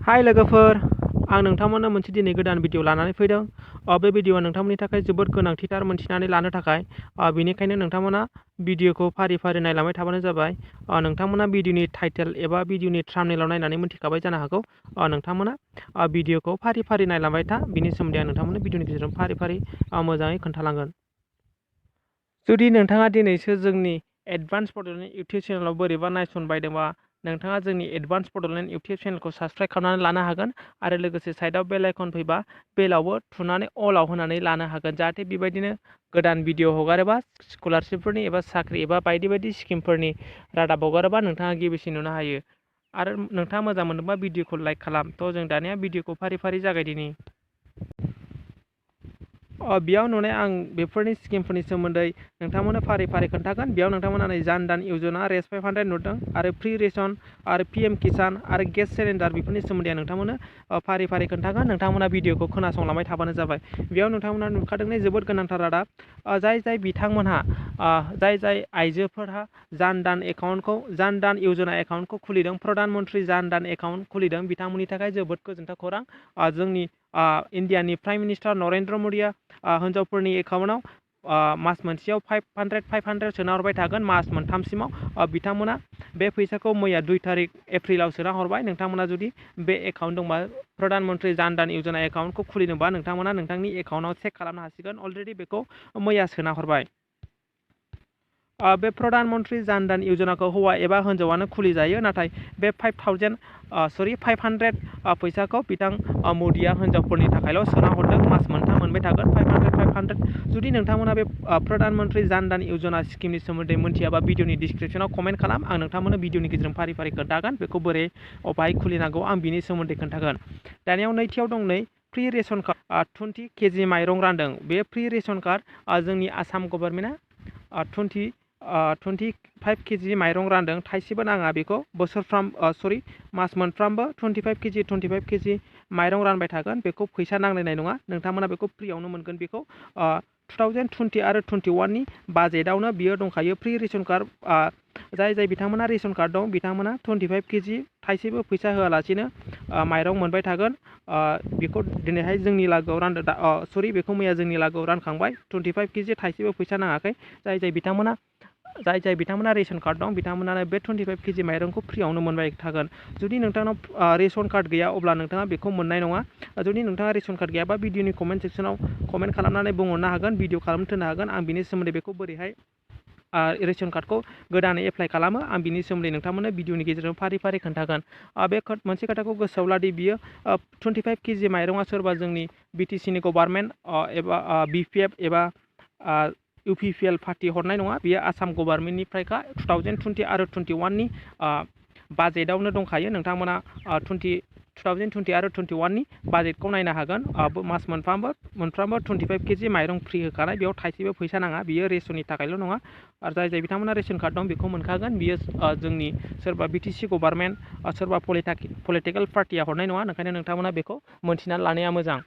हाय लोगोफोर, आं नोंथांमोननो मोनसे दिनै गोदान भिडिअ लानानै फैदों। बे भिडिअआ नोंथांमोननि थाखाय जोबोद गोनांथिथार मोनथिनानै लानो थाखाय। बेनिखायनो नोंथांमोना भिडिअखौ फारि फारि नायलांबाय थाबानो जाबाय। नोंथांमोना भिडिअनि टाइटेल एबा भिडिअनि थाम्बनेइलाव नायनानै मोनथिखाबाय जानो हागौ। नोंथांमोना भिडिअखौ फारि फारि नायलांबाय था। बिनि सोमोन्दै आं नोंथांमोननो भिडिअनि गेजेरजों फारि फारि मोजाङै खोन्थालांगोन। जुदि नोंथाङा दिनैसो जोंनि एडभान्स बड'लेण्ड इउटुब चेनेलाव बोरैबा नायसनबायदोंबा नोंथाङा जोंनि एडभान्स बड'लेण्ड इउटुब चेनेलखौ साबस्क्राइब खालामनानै लानो हागोन आरो लोगोसे साइडआव बेल आइकन फैबा बेलावबो थुनानै अलाव होनानै लानो हागोन, जाहाथे बेबायदिनो गोदान भिडिअ हगारोबा स्कलारशिपफोरनि एबा साख्रि एबा बायदि बायदि स्किमफोरनि रादाब हगारोबा नोंथाङा गिबिसिन नुनो हायो। आरो नोंथाङा मोजां मोनोबा भिडिअखौ लाइक खालाम। थ' जों दानिया भिडिअखौ फारि फारि जागायदिनि। बेयाव नुनाय आं बेफोरनि स्किमफोरनि सोमोन्दै नोंथांमोननो फारि फारि खोन्थागोन। बेयाव नोंथांमोना नै जान योजना रेस 500 नुदों आरो फ्रि रेशन आरो PM किसान आरो गेस सिलिन्डार बेफोरनि सोमोन्दै आं नोंथांमोननो फारि फारि खोन्थागोन। नोंथांमोना भिडिअखौ खोनासंलांबाय थाबानो जाबाय। बेयाव नोंथांमोना नुखादोंनि जोबोद गोनांथार रादाब। जाय बिथांमोनहा जाय आइजोफोरहा जान योजना एकाउन्टखौ खुलिदों, प्रधान मन्त्रि जान एकाउन्ट खुलिदों, बिथांमोननि थाखाय जोबोद गोजोनथाव खौरां। जोंनि इन्डियानि प्राइम मिनिस्टार नरेन्द्र मदिया हिन्जावफोरनि एकाउन्टआव मास मोनसेयाव 500 सोना हरबाय थागोन, मास मोनथामसिमाव। बिथांमोना बे फैसाखौ मैया 2 तारिख एप्रिलाव सोना हरबाय। नोंथांमोना जुदि बे एकाउन्ट दंबा, प्रधान मन्त्रि जान योजना एकाउन्टखौ खुलिनोबा नोंथांमोना नोंथांनि एकाउन्टआव चेक खालामनो हासिगोन। अलरेडि बेखौ मैया सोना हरबाय। बे प्रधान मन्त्रि जान योजनाखौ हौवा एबा हिन्जावानो खुलिजायो, नाथाय बे 500 फैसाखौ बिथां मदिया हिन्जावफोरनि थाखायल' सोना हरदों। मास मोनथाम मोनबाय थागोन 500। जुदि नोंथांमोना बे प्रधान मन्त्रि जान योजना स्किमनि सोमोन्दै मोनथियाबा भिडिअनि डिसक्रिपसनाव कमेन्ट खालाम। आं नोंथांमोननो भिडिअनि गेजेरजों फारि फारि खोन्थागोन। बेखौ बोरै अबेहाय खुलिनांगौ आं बिनि सोमोन्दै खोन्थागोन। दानियाव नैथियाव दं नै फ्रि रेशन कार्ड। 20 केजि माइरं रानदों। बे फ्रि रेशन कार्ड जोंनि आसाम गभर्नमेन्टआ 25 केजि माइरं रानदों। थाइसेबो नाङा बेखौ मास मोनफ्रामबो 25 केजि माइरं रानबाय थागोन। बेखौ फैसा नांलायनाय नङा। नोंथांमोना बेखौ फ्रियावनो मोनगोन। बेखौ 2020 आरो 21नि बाजेटआवनो बियो दंखायो। फ्रि रेशन कार्ड जाय बिथांमोना रेशन कार्ड दं, बिथांमोना 25 केजि थाइसेबो फैसा होआलासिनो माइरं मोनबाय थागोन। बेखौ दिनैहाय जोंनि लागोआव रानदों। बेखौ मैया जोंनि लागोआव रानखांबाय। 25 केजि थाइसेबो फैसा नाङाखै। जाय बिथांमोना रेशन कार्ड दं, बिथांमोनानो बे 25 केजि माइरंखौ फ्रियावनो मोनबाय थागोन। जुदि नोंथांनाव रेशन कार्ड गैया, अब्ला नोंथाङा बेखौ मोननाय नङा। जुदि नोंथाङा रेशन कार्ड गैयाबा भिडिअनि कमेन्ट सेक्सनाव कमेन्ट खालामनानै बुंहरनो हागोन, भिडिअ खालामनो थिननो हागोन। आं बिनि सोमोन्दै बेखौ बोरैहाय रेशन कार्डखौ गोदानै एप्लाइ खालामो, आं बिनि सोमोन्दै नोंथांमोननो भिडिअनि गेजेरजों फारि फारि खोन्थागोन। बे मोनसे खोथाखौ गोसोआव लादि बियो 25 केजि माइरङा सोरबा जोंनि BTCनि गभार्नमेन्ट एबा BPF एबा UPPL पार्टि हरनाय नङा। बियो आसाम गभार्नमेन्टनिफ्रायखा। 2020 आरो 21नि बाजेटआवनो दंखायो। नोंथांमोना 2020 आरो 21नि बाजेटखौ नायनो हागोन। मास मोनफ्रामबो 25 केजि माइरं फ्रि होखानाय। बेयाव थाइसेबो फैसा नाङा। बियो रेशननि थाखायल' नङा। आरो जाय बिथांमोना रेशन कार्ड दं, बेखौ मोनखागोन। बियो जोंनि सोरबा BTC गभार्नमेन्ट सोरबा पलिटिकेल पार्टिया हरनाय नङा। ओंखायनो नोंथांमोना बेखौ मोनथिनानै लानाया मोजां।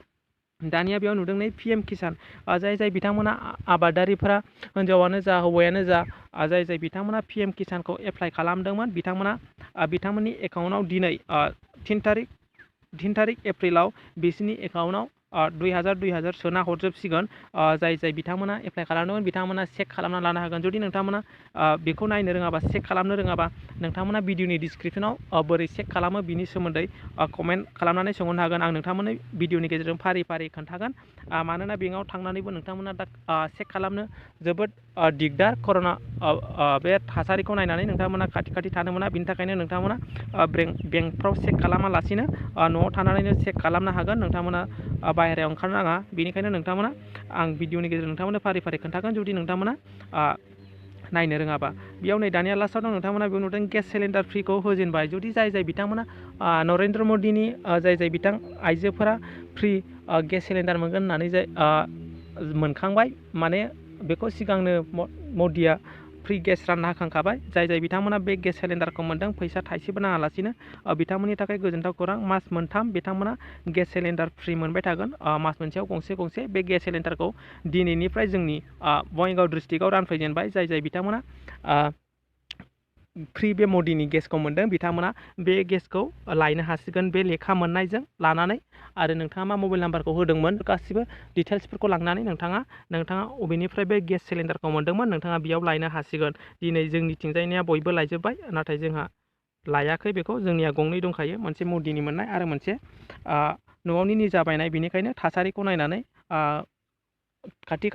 दानिया बेयाव नुदों नै PM किसान। जाय बिथांमोना आबादारिफोरा हिन्जावानो जा हौवायानो जा, जाय बिथांमोना PM किसानखौ एप्लाइ खालामदोंमोन, बिथांमोननि एकाउन्टआव दिनै 3 तारिख एप्रिलाव बिसोरनि एकाउन्टआव 2000 सोना हरजोबसिगोन। जाय बिथांमोना एप्लाइ खालामदोंमोन, बिथांमोना चेक खालामना लानो हागोन। जुदि नोंथांमोना बेखौ नायनो रोङाबा, चेक खालामनो रोङाबा, नोंथांमोना भिडिअनि डिसक्रिपसनाव बोरै चेक खालामो बिनि सोमोन्दै कमेन्ट खालामनानै सोंहरनो हागोन। आं नोंथांमोननो भिडिअनि गेजेरजों फारि फारि खोन्थागोन। मानोना बेंकआव थांनानैबो नोंथांमोना दा चेक खालामनो जोबोद दिगदार। कर'ना बे थासारिखौ नायनानै नोंथांमोना खाथि थानो मोना। बिनि थाखायनो नोंथांमोना बेंकफ्राव चेक खालामालासिनो न'आव थानानैनो चेक खालामनो हागोन। नोंथांमोना बाहेरायाव ओंखारनाङा। बेनिखायनो नोंथांमोना आं भिडिअनि गेजेरजों नोंथांमोननो फारि फारि खोन्थागोन। जुदि नोंथांमोना नायनो रोङाबा। बेयाव नै दानिया लास्टआव दं, नोंथांमोना बेयाव नुदों गेस सिलिन्डार फ्रिखौ होजेनबाय। जुदि जाय बिथांमोना नरेन्द्र मदिनि जाय बिथां आइजोफोरा फ्रि गेस सिलिन्डार मोनगोन होननानै मोनखांबाय, माने बेखौ सिगांनो मदिया फ्रि गेस रानना होखांखाबाय। जाय बिथांमोना बे गेस सिलिन्डारखौ मोनदों, फैसा थाइसेबो नाङालासिनो, बिथांमोननि थाखाय गोजोनथाव खौरां। मास मोनथाम बिथांमोना गेस सिलिन्डार फ्रि मोनबाय थागोन। मास मोनसेयाव गंसे बे गेस सिलिन्डारखौ दिनैनिफ्राय जोंनि बङाइगाव डिस्ट्रिक्टआव रानफैजेनबाय। जाय बिथांमोना फ्रि बे मदिनि गेसखौ मोन्दों बिथांमोना बे गेसखौ लायनो हासिगोन बे लेखा मोननायजों लानानै आरो नोंथाङा मा मबाइल नाम्बारखौ होदोंमोन गासिबो डिटेल्सफोरखौ लांनानै नोंथाङा बबेनिफ्राय बे गेस सिलिन्डारखौ मोन्दोंमोन नोंथाङा बेयाव लायनो हासिगोन। दिनै जोंनिथिंजायनिया बयबो लायजोब्बाय नाथाय जोंहा लायाखै बेखौ जोंनिया गंनै दंखायो मोनसे मदिनि मोननाय आरो मोनसे न'आवनि निजा बायनाय बेनिखायनो थासारिखौ नायनानै खाथि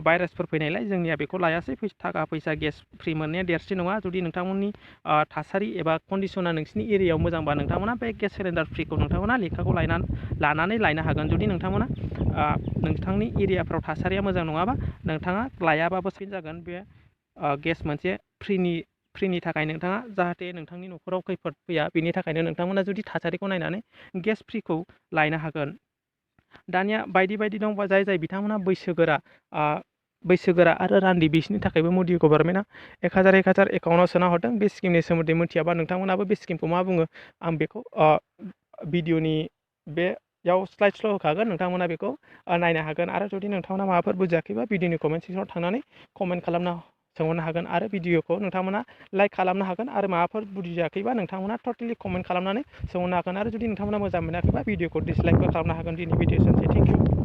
भाइरासफोर फैनायलाय जोंनिया बेखौ लायासै थाखा फैसा गेस फ्रि मोननाया देरसिन नङा जुदि नोंथांमोननि थासारि एबा कन्डिसना नोंसिनि एरियायाव मोजांबा नोंथांमोना बे गेस सिलिन्डार फ्रिखौ नोंथांमोना लेखाखौ लानानै लायनो हागोन। जुदि नोंथांमोना नोंथांनि एरियाफ्राव थासारिया मोजां नङाबा नोंथाङा लायाबाबो साबसिन जागोन। बे गेस मोनसे फ्रिनि थाखाय नोंथाङा जाहाथे नोंथांनि न'खराव खैफोद फैया बेनि थाखायनो नोंथांमोना जुदि थासारिखौ नायनानै गेस फ्रिखौ लायनो हागोन। दानिया बायदि दं जाय बिथांमोना बैसोगोरा आरो रान्दि बिसोरनि थाखायबो मदि गभर्नमेन्टआ 1000 एकाउन्टआव सोना हरदों। बे स्किमनि सोमोन्दै मिथियाबा नोंथांमोनाबो बे स्किमखौ मा बुङो आं बेखौ भिडिअनि बेयाव स्लाइड होखागोन नोंथांमोना बेखौ नायनो हागोन। आरो जुदि नोंथांमोना माबाफोर बुजियाखैबा भिडिअनि कमेन्ट सेक्सनाव थांनानै कमेन्ट खालामना सोंहरनो हागोन आरो भिडिअखौ नोंथांमोना लाइक खालामनो हागोन आरो माबाफोर बुजियाखैबा नोंथांमोना टटेलि कमेन्ट खालामनानै सोंहरनो हागोन। आरो जुदि नोंथांमोना मोजां मोनाखैबा भिडिअखौ डिसलाइकबो खालामनो हागोन। दिनै भिडिअ' थेंक इउ।